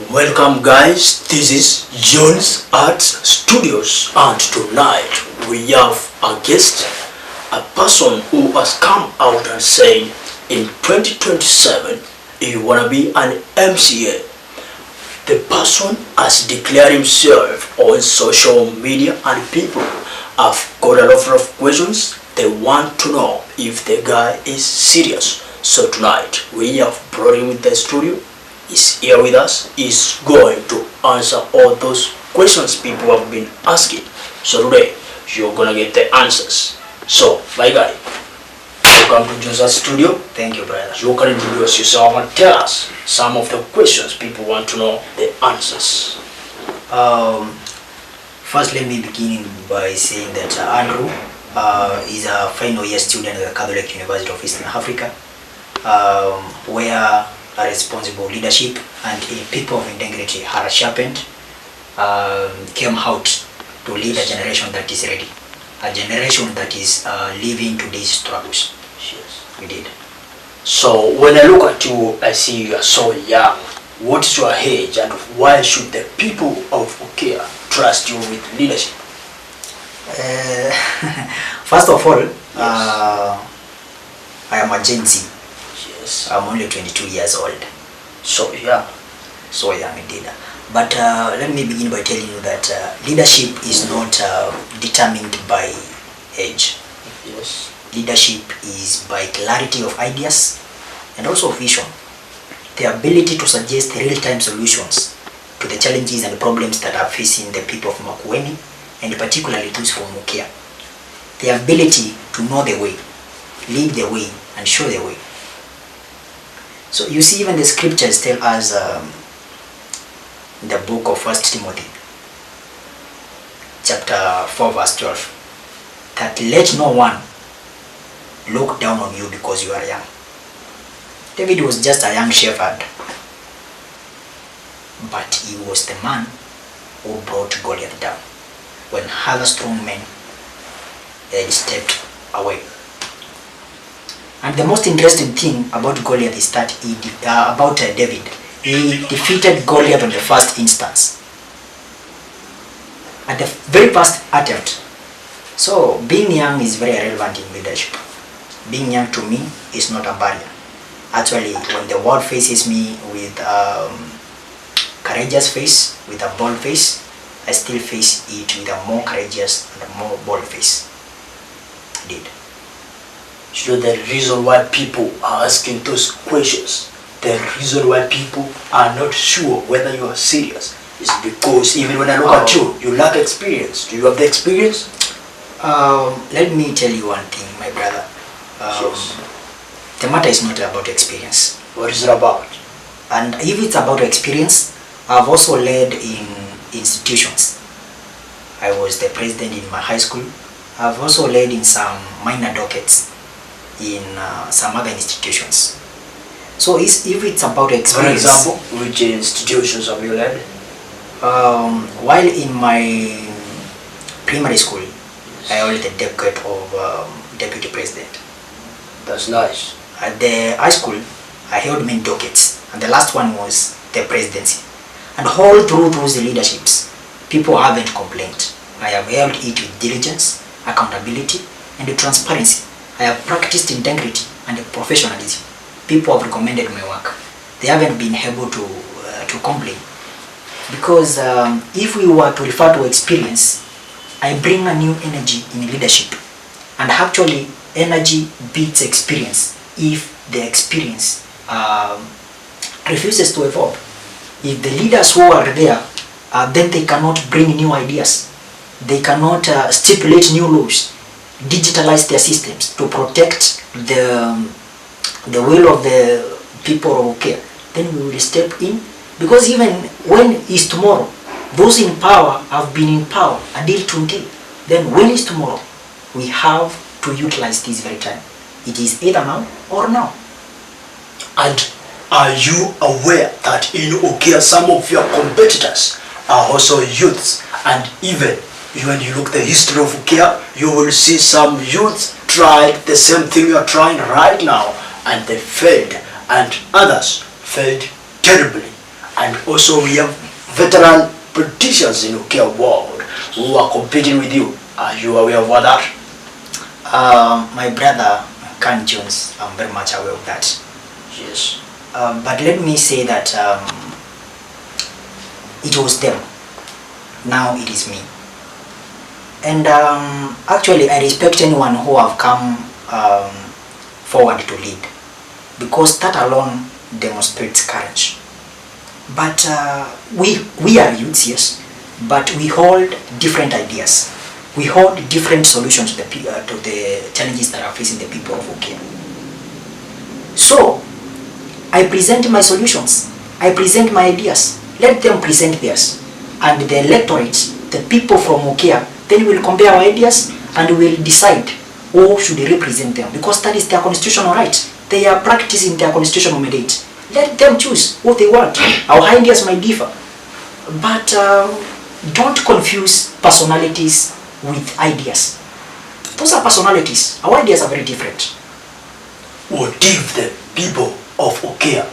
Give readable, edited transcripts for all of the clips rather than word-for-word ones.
Welcome guys, this is Jones Arts Studios and tonight we have a guest, a person who has come out and said in 2027 he wanna be an MCA. The person has declared himself on social media and people have got a lot of questions. They want to know if the guy is serious. So tonight we have brought him in the studio. Is here with us, is going to answer all those questions people have been asking. So today, you're gonna get the answers. So, my guy, welcome to Jose's studio. Thank you, brother. You can introduce yourself and tell us some of the questions people want to know the answers. First, let me begin by saying that Andrew is a final year student at the Catholic University of Eastern Africa, where a responsible leadership and a people of integrity are sharpened, came out to lead a generation that is ready, a generation that is living today's struggles. Yes. We did. So when I look at you, I see you are so young. What is your age and why should the people of Ukia trust you with leadership? First of all, yes. I am a Gen Z. Yes. I'm only 22 years old. So young. So young indeed. But let me begin by telling you that leadership is not determined by age. Yes. Leadership is by clarity of ideas and also vision. The ability to suggest real-time solutions to the challenges and problems that are facing the people of Makueni, and particularly those from Ukia. The ability to know the way, lead the way, and show the way. So you see, even the scriptures tell us in the book of 1 Timothy, chapter 4, verse 12, that let no one look down on you because you are young. David was just a young shepherd, but he was the man who brought Goliath down when other strong men had stepped away. And the most interesting thing about Goliath is that David, he defeated Goliath on the first instance, at the very first attempt. So being young is very relevant in leadership. Being young to me is not a barrier. Actually, when the world faces me with courageous face, with a bold face, I still face it with a more courageous and a more bold face. Indeed. You know the reason why people are asking those questions, the reason why people are not sure whether you are serious is because even when I look at you, you lack experience. Do you have the experience? Let me tell you one thing, my brother. Yes. The matter is not about experience. What is it about? And if it's about experience, I've also led in institutions. I was the president in my high school. I've also led in some minor dockets in some other institutions. So if it's about experience... For example, which institutions have you led? While in my primary school, I held the decade of deputy president. That's nice. At the high school, I held many dockets, and the last one was the presidency. And all through those leaderships, people haven't complained. I have held it with diligence, accountability, and transparency. I have practiced integrity and professionalism. People have recommended my work. They haven't been able to complain. Because if we were to refer to experience, I bring a new energy in leadership. And actually, energy beats experience if the experience refuses to evolve. If the leaders who are there, then they cannot bring new ideas. They cannot stipulate new laws, digitalize their systems to protect the will of the people of Ukia. Then we will step in, because even when is tomorrow, those in power have been in power until today. Then when is tomorrow? We have to utilize this very time. It is either now or now. And are you aware that in Ukia some of your competitors are also youths? And even when you look at the history of Ukia, you will see some youths tried the same thing you are trying right now and they failed, and others failed terribly. And also we have veteran politicians in Ukia world who are competing with you. Are you aware of that? My brother, Kan Jones, I'm very much aware of that. Yes. But let me say that it was them. Now it is me. And actually, I respect anyone who have come forward to lead, because that alone demonstrates courage. But we are youths, yes, but we hold different ideas. We hold different solutions to the challenges that are facing the people of Ukia. So, I present my solutions. I present my ideas. Let them present theirs. And the electorate, the people from Ukia, then will compare our ideas and will decide who should represent them, because that is their constitutional right. They are practicing their constitutional mandate. Let them choose what they want. Our ideas might differ, but don't confuse personalities with ideas. Those are personalities. Our ideas are very different. What if the people of Ukia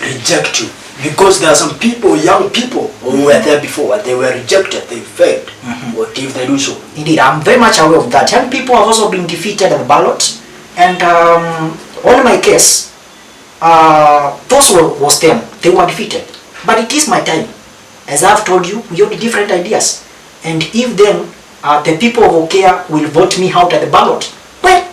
reject you? Because there are some people, young people, who were there before and they were rejected, they failed. What if they do so? Indeed, I'm very much aware of that. Young people have also been defeated at the ballot, and on my case, those was them. They were defeated. But it is my time. As I've told you, we have different ideas. And if then the people of Ukia will vote me out at the ballot, well,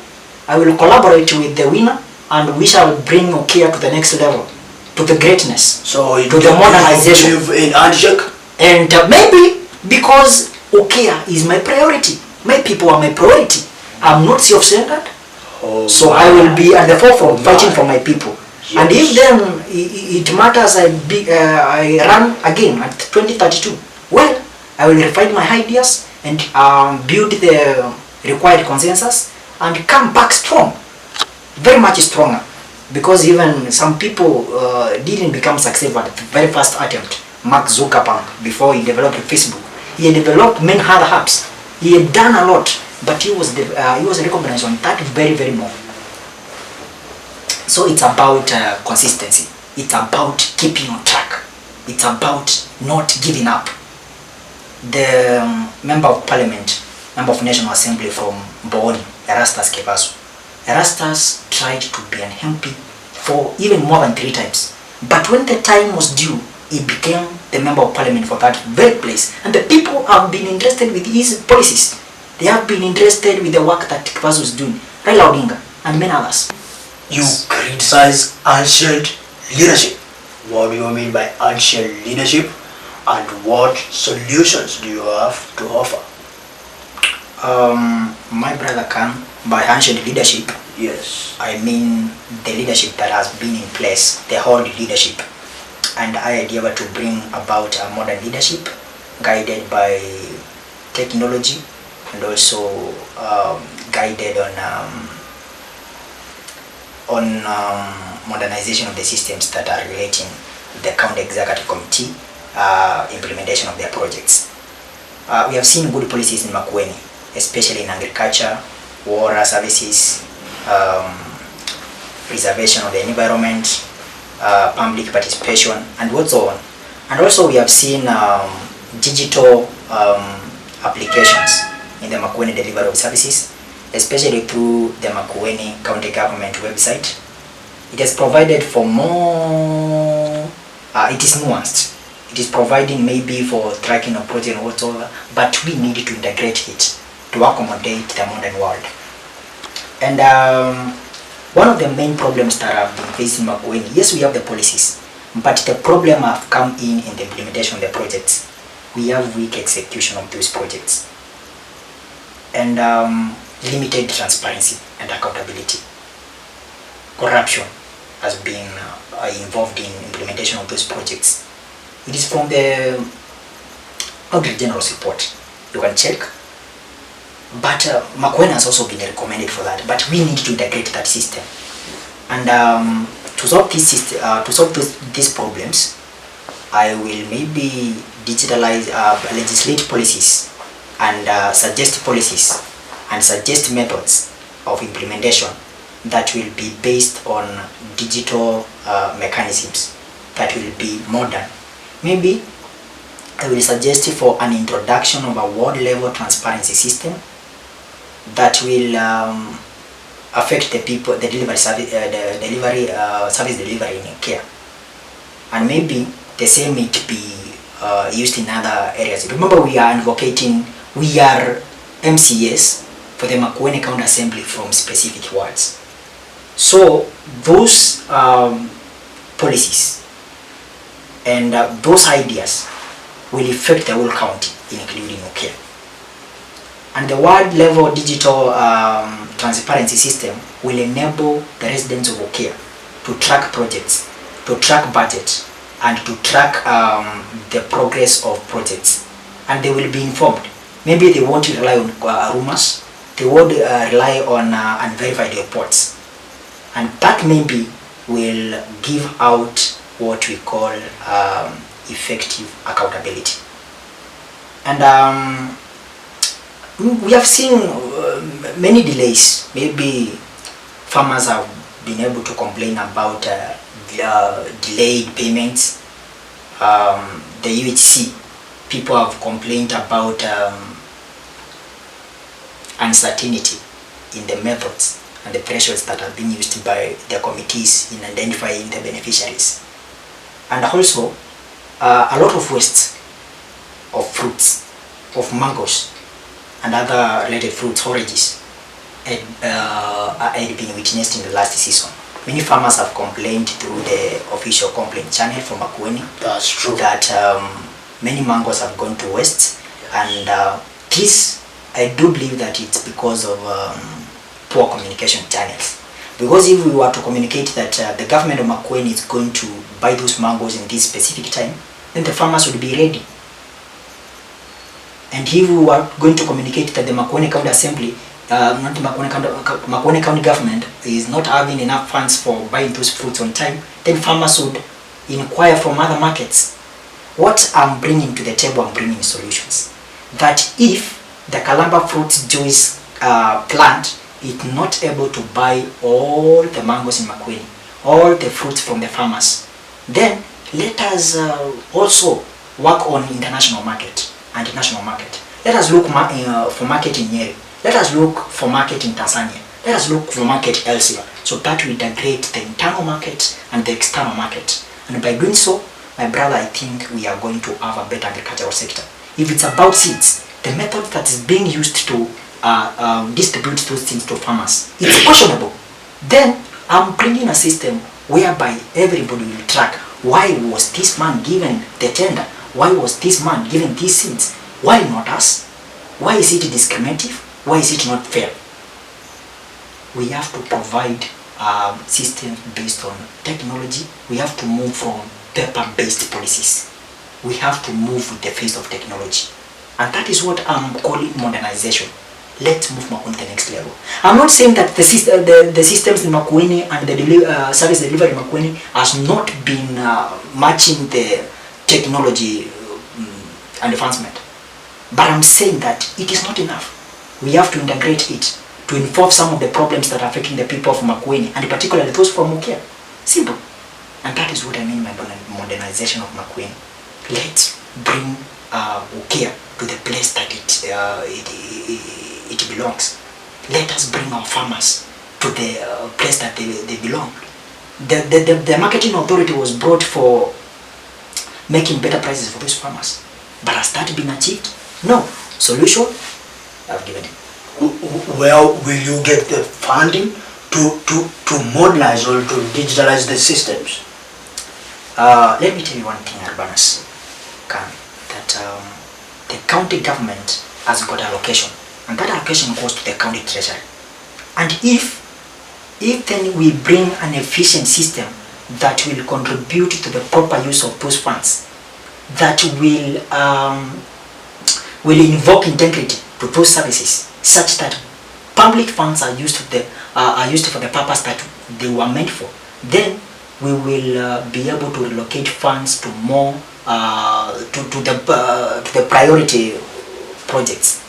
I will collaborate with the winner and we shall bring Ukia to the next level, to the greatness, So to the modernization. You believe in handshake? And maybe because Ukia is my priority, my people are my priority. I'm not self-centered, so I will be at the forefront fighting for my people. Yes. And if then it matters, I run again at 2032, well, I will refine my ideas and build the required consensus and come back strong, very much stronger. Because even some people didn't become successful at the very first attempt. Mark Zuckerberg, before he developed Facebook, he had developed many other apps. He had done a lot, but he was recognized on that very, very moment. So it's about consistency. It's about keeping on track. It's about not giving up. The member of parliament, member of National Assembly from Boni, Erastus Kevasu, Erastus tried to be an MP for even more than 3 times. But when the time was due, he became the member of parliament for that very place. And the people have been interested with his policies. They have been interested with the work that Kevasu is doing, Raila Odinga and many others. You criticize ancient leadership. What do you mean by ancient leadership? And what solutions do you have to offer? My brother can, by ancient leadership, Yes. I mean the leadership that has been in place, the whole leadership. And I endeavor to bring about a modern leadership guided by technology and also guided on modernization of the systems that are relating the county executive committee implementation of their projects. We have seen good policies in Makueni, especially in agriculture, water services, preservation of the environment, public participation, and what's on. And also we have seen digital applications in the Makueni delivery of services, especially through the Makueni County Government website. It has provided for more, it is nuanced. It is providing maybe for tracking of project and whatsoever, but we need to integrate it to accommodate the modern world. And one of the main problems that have been facing Makueni, yes, we have the policies, but the problem have come in the implementation of the projects. We have weak execution of those projects and limited transparency and accountability. Corruption has been involved in implementation of those projects. It is from the Auditor General's report. You can check. But Makueni has also been recommended for that. But we need to integrate that system. And to solve these problems, I will maybe digitalize, legislate policies, and suggest policies and suggest methods of implementation that will be based on digital mechanisms that will be modern maybe I will suggest for an introduction of a world-level transparency system that will affect the people, the delivery service, service delivery in care, and maybe the same it be used in other areas. Remember, we are advocating, we are MCS for the Makueni County Assembly from specific wards. So those policies and those ideas will affect the whole county, including Ukia. And the ward level digital transparency system will enable the residents of Ukia to track projects, to track budget, and to track the progress of projects. And they will be informed. Maybe they won't rely on rumors, they won't rely on unverified reports. And that maybe will give out what we call effective accountability. And we have seen many delays. Maybe farmers have been able to complain about delayed payments. The UHC people have complained about uncertainty in the methods and the pressures that are being used by the committees in identifying the beneficiaries. And also a lot of waste of fruits, of mangoes and other related fruits, oranges had been witnessed in the last season. Many farmers have complained through the official complaint channel from Makueni. That's true. That many mangoes have gone to waste. Yes. And this, I do believe that it's because of poor communication channels. Because if we were to communicate that the government of Makueni is going to buy those mangoes in this specific time, then the farmers would be ready. And if we were going to communicate that the Makueni County Assembly, not the Makueni County government is not having enough funds for buying those fruits on time, then farmers would inquire from other markets. What I'm bringing to the table, I'm bringing solutions. That if the Kalamba Fruits Juice plant is not able to buy all the mangoes in Makueni, all the fruits from the farmers, then let us also work on international market and national market. Let us look for market in Nyeri. Let us look for market in Tanzania. Let us look for market elsewhere. So that we integrate the internal market and the external market. And by doing so, my brother, I think we are going to have a better agricultural sector. If it's about seeds, the method that is being used to distribute those things to farmers, it's questionable. Then I'm bringing a system whereby everybody will track, why was this man given the tender? Why was this man given these seeds? Why not us? Why is it discriminative? Why is it not fair? We have to provide systems based on technology. We have to move from paper-based policies. We have to move with the face of technology. And that is what I'm calling modernization. Let's move Makueni to the next level. I'm not saying that the systems in Makueni and the service delivery in Makueni has not been matching the technology advancement. But I'm saying that it is not enough. We have to integrate it to involve some of the problems that are affecting the people of Makueni, and particularly those from Ukia. Simple. And that is what I mean by modernization of Makueni. Let's bring Ukia to the place that it belongs. Let us bring our farmers to the place that they belong. The marketing authority was brought for making better prices for those farmers. But has that been achieved? No. Solution? I've given it. Well, will you get the funding to modernize or to digitalize the systems? Let me tell you one thing, Urbanus, that the county government has got allocation, and that allocation goes to the county treasury. And if then we bring an efficient system that will contribute to the proper use of those funds, that will invoke integrity to those services, such that public funds are used for the purpose that they were meant for, then we will be able to relocate funds to more to the priority projects.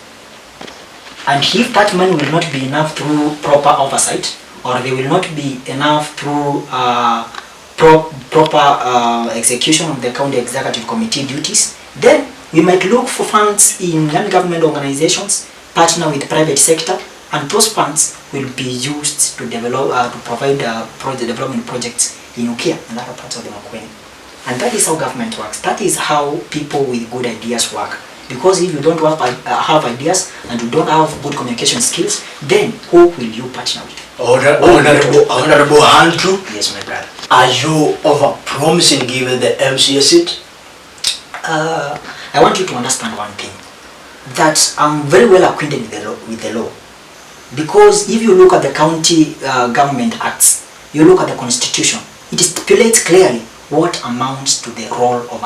And if that money will not be enough through proper oversight, or they will not be enough through proper execution of the county executive committee duties. Then we might look for funds in non-government organizations, partner with private sector, and those funds will be used to develop, to provide project development projects in Ukia and other parts of the Makueni. And that is how government works. That is how people with good ideas work. Because if you don't have ideas and you don't have good communication skills, then who will you partner with? Honorable Andrew. Yes, my brother. Are you over-promising given the MCA seat? I want you to understand one thing. That I'm very well acquainted with the law. Because if you look at the county government acts, you look at the constitution, it stipulates clearly what amounts to the role of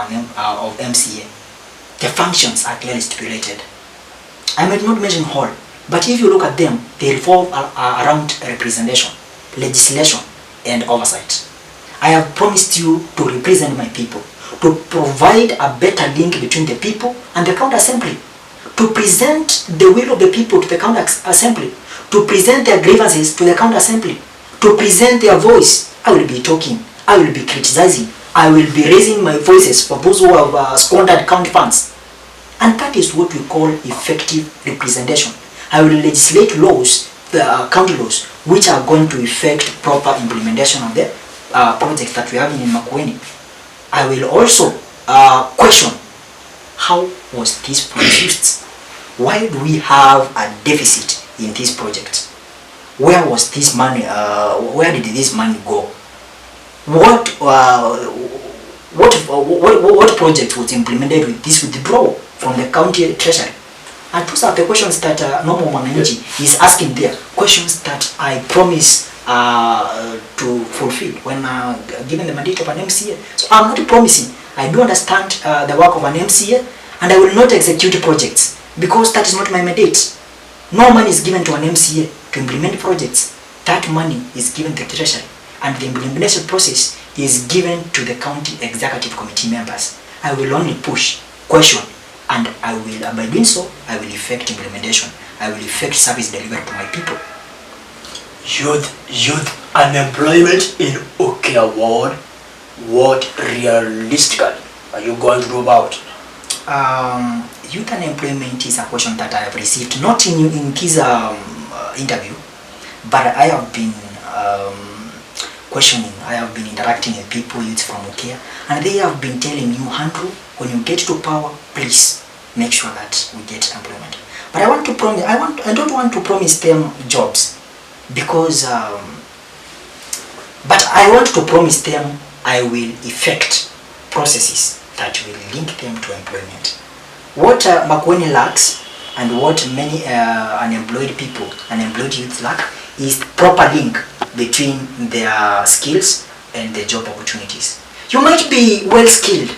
MCA. The functions are clearly stipulated. I might not mention all, but if you look at them, they revolve around representation, legislation, and oversight. I have promised you to represent my people, to provide a better link between the people and the county assembly, to present the will of the people to the county assembly, to present their grievances to the county assembly, to present their voice. I will be talking, I will be criticizing, I will be raising my voices for those who have squandered county funds. And that is what we call effective representation. I will legislate laws, county laws, which are going to effect proper implementation of the projects that we have in Makueni. I will also question, how was this produced? Why do we have a deficit in this project? Where was this money? Where did this money go? What project was implemented with this withdrawal from the county treasury? And those are the questions that normal Mwananchi is asking there. Questions that I promise to fulfill when given the mandate of an MCA. So I'm not promising. I do understand the work of an MCA, and I will not execute projects because that is not my mandate. No money is given to an MCA to implement projects. That money is given to the treasury, and the implementation process is given to the county executive committee members. I will only push, question, and I will, by doing so, I will effect implementation. I will effect service delivery to my people. Youth unemployment in Ukia ward, what realistically are you going to do about it? Youth unemployment is a question that I have received, not in Ki's interview, but I have been questioning, I have been interacting with people, youth from Ukia, and they have been telling you, Andrew, when you get to power, please make sure that we get employment. But I want to promise, I don't want to promise them jobs, because, but I want to promise them I will effect processes that will link them to employment. What Makueni lacks, and what many unemployed people, unemployed youth lack, is proper link between their skills and their job opportunities. You might be well skilled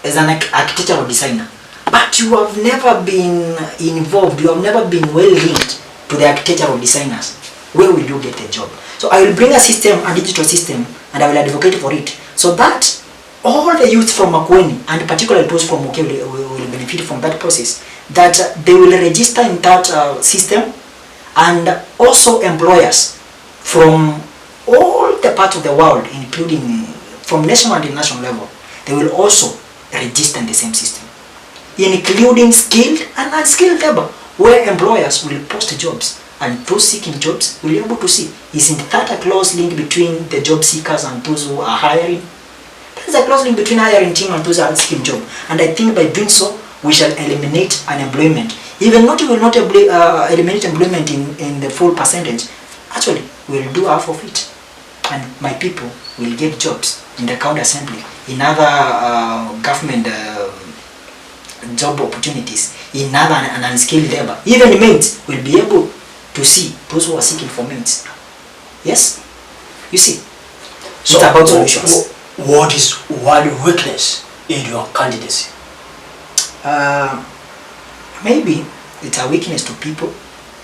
as an architectural designer, but you have never been involved, you have never been well linked to the architectural designers. Where will you get a job? So I will bring a system, a digital system, and I will advocate for it, so that all the youth from Makueni, and particularly those from Ukia, will benefit from that process, that they will register in that system, and also employers from all the parts of the world, including from national and international level, they will also register in the same system, including skilled and unskilled labor, where employers will post jobs, and those seeking jobs will be able to see, isn't that a close link between the job seekers and those who are hiring? There is a close link between hiring team and those who are seeking job, and I think by doing so, we shall eliminate unemployment. Even not, we will not eliminate employment in the full percentage. Actually, we will do half of it, and my people will get jobs in the county assembly, in other government job opportunities, in other and unskilled labor. Even maids will be able to see those who are seeking for maids. Yes? You see? So it's about solutions. What is one weakness in your candidacy? Maybe it's a weakness to people,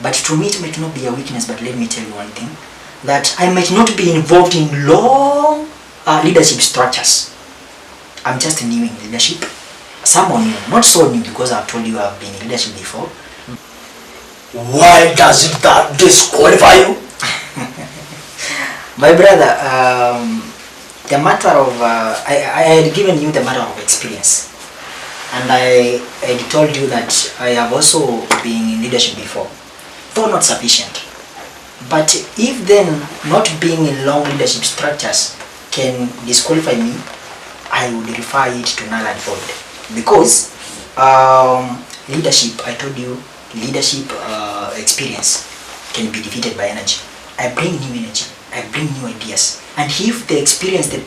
but to me it might not be a weakness. But let me tell you one thing, that I might not be involved in long leadership structures. I'm just new in leadership. Someone new, not so new, because I've told you I've been in leadership before. Why doesn't that disqualify you? My brother, the matter of I had given you the matter of experience, and I had told you that I have also been in leadership before, though not sufficient. But if then not being in long leadership structures can disqualify me, I would refer it to null and void. Because leadership, I told you, leadership experience can be defeated by energy. I bring new energy, I bring new ideas. And if the experience the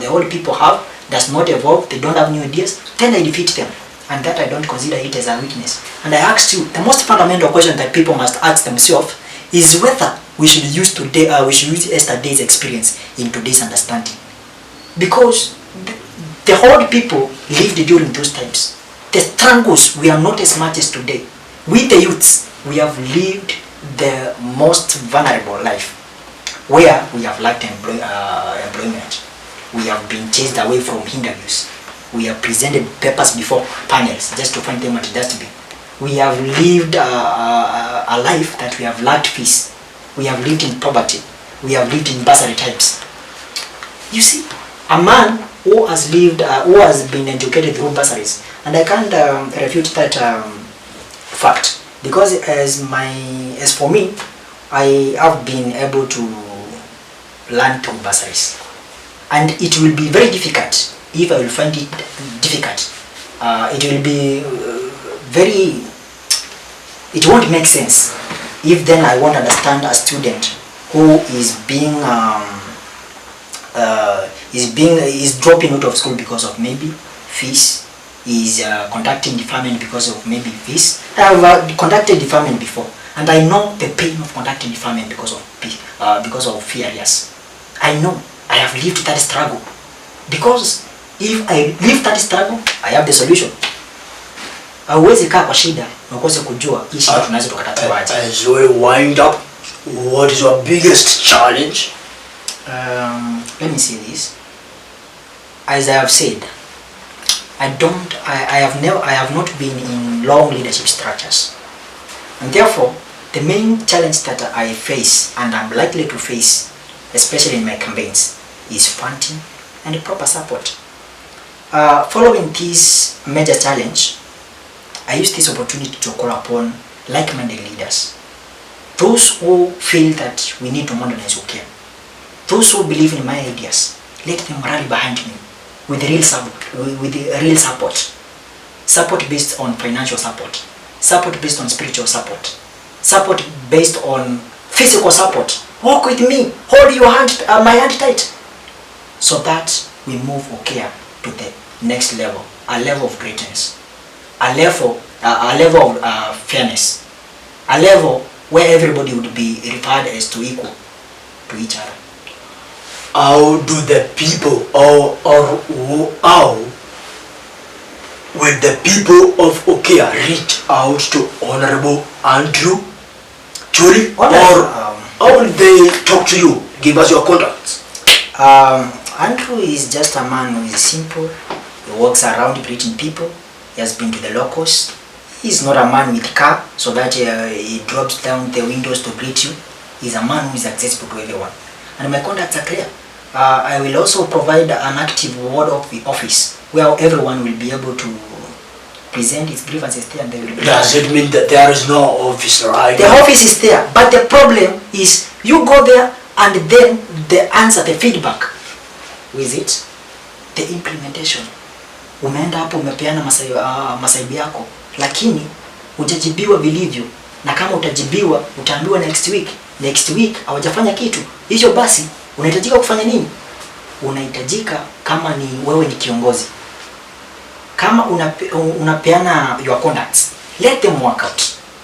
old people have does not evolve, they don't have new ideas, then I defeat them. And that I don't consider it as a weakness. And I asked you, the most fundamental question that people must ask themselves is whether we should use yesterday's experience in today's understanding. Because the old people lived during those times. The struggles were not as much as today. We the youths, we have lived the most vulnerable life, where we have lacked employment. We have been chased away from interviews. We have presented papers before panels just to find them at the dustbin. We have lived a life that we have lacked peace. We have lived in poverty. We have lived in bursary times. You see, a man who has lived, who has been educated through bursaries, and I can't refute that fact, because as for me, I have been able to learn through bursaries, and it will be very difficult if I will find it difficult. It will be it won't make sense if then I won't understand a student who is dropping out of school because of maybe fees, is conducting deferment because of maybe fees. I have conducted deferment before, and I know the pain of conducting deferment because of fee arrears. I know, I have lived that struggle. Because if I live that struggle, I have the solution. Hauwezi kaa kwa shida na ukose kujua hii shida tunaweza tukatatuaje. As we wind up, what is your biggest challenge? Let me say this. As I have said, I have not been in long leadership structures, and therefore the main challenge that I face and I'm likely to face, especially in my campaigns, is funding and proper support. Following this major challenge, I use this opportunity to call upon like-minded leaders, those who feel that we need to modernize Ukia, those who believe in my ideas. Let them rally behind me with real support based on financial support based on spiritual support based on physical support. Walk with me, hold your hand, my hand tight, so that we move Ukia to the next level, a level of greatness, a level of fairness, a level where everybody would be regarded as to equal to each other. How do the people, or how will the people of Ukia reach out to Honorable Andrew, Kyuli, or how will they talk to you? Give us your contacts. Andrew is just a man who is simple. He walks around greeting people. He has been to the locals. He's not a man with car, so that he drops down the windows to greet you. He's a man who is accessible to everyone. And my contacts are clear. I will also provide an active ward of the office where everyone will be able to present his grievances there, and they will be. Does it mean that there is no office right The office is there, but the problem is you go there and then the answer, the feedback with it, the implementation. Umeenda hapo umepeana masaibu yako, lakini hujajibiwa vilivyo, na kama utajibiwa utaambiwa next week hawajafanya kitu. Hiyo basi unahitajika kufanya nini? Unahitajika, kama ni wewe ni kiongozi, kama unapeana your contacts, let them work out.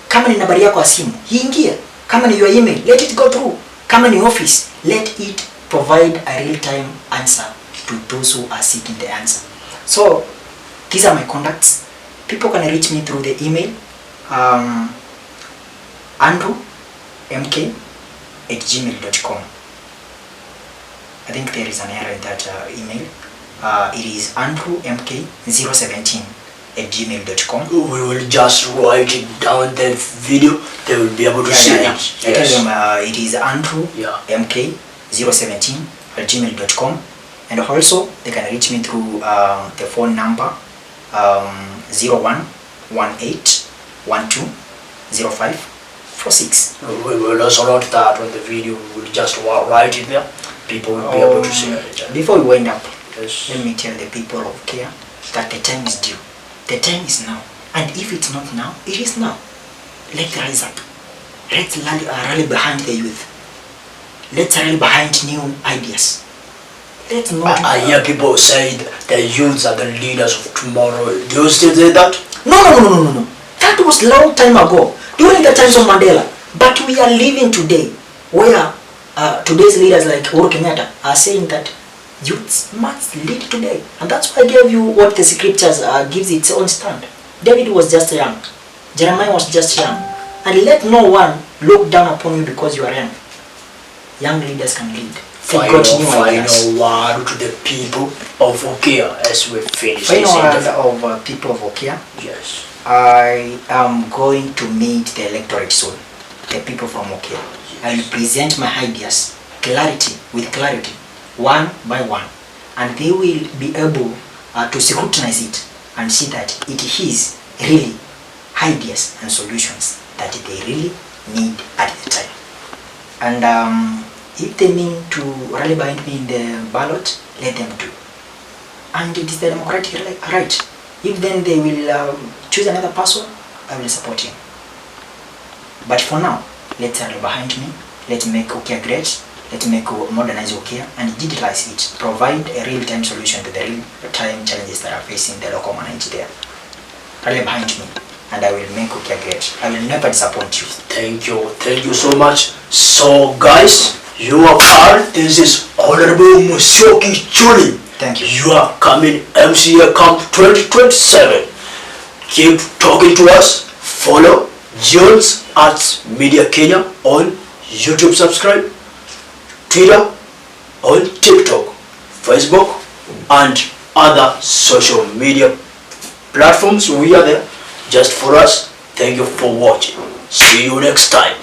Kama ni nambari yako ya simu, ingia. Kama ni your email, let it go through. Kama ni office, let it provide a real-time answer to those who are seeking the answer. So these are my contacts. People can reach me through the email andrewmk@gmail.com. I think there is an error in that email. It is andrewmk017@gmail.com. We will just write it down the video. They will be able to see it. Yes. It is andrewmk017@gmail.com. And also they can reach me through the phone number 0118120546. We will also note that on the video. We'll just write it there. People will be able to see it. Before we wind up, Yes. let me tell the people of Ukia that the time is due. The time is now. And if it's not now, it is now. Let's rise up. Let's rally behind the youth. Let's rally behind new ideas. Let's not... I hear people say the youths are the leaders of tomorrow. Do you still say that? No. That was long time ago, during the times of Mandela. But we are living today, where today's leaders like Uhuru Kenyatta are saying that youths must lead today. And that's why I gave you what the scriptures gives its own stand. David was just young. Jeremiah was just young. And let no one look down upon you because you are young. Young leaders can lead. Final word to the people of Ukia as we finish Final this word interview. of people of Ukia. Yes. I am going to meet the electorate soon. The people from Ukia. I will present my ideas with clarity, one by one. And they will be able to scrutinize it and see that it is really ideas and solutions that they really need at the time. And if they mean to rally behind me in the ballot, let them do. And it is the democratic right. If then they will choose another person, I will support him. But for now, let's rally behind me. Let's make Ukia great. Let's modernize Ukia and digitalize it. Provide a real-time solution to the real-time challenges that are facing the local management there. Rally behind me, and I will make Ukia great. I will never disappoint you. Thank you so much. So guys, you have heard, this is Honorable Musyoki Kyuli. Thank you. You are coming MCA Camp 2027. Keep talking to us. Follow Jones Arts Media Kenya on YouTube, subscribe, Twitter, on TikTok, Facebook, and other social media platforms. We are there just for us. Thank you for watching. See you next time.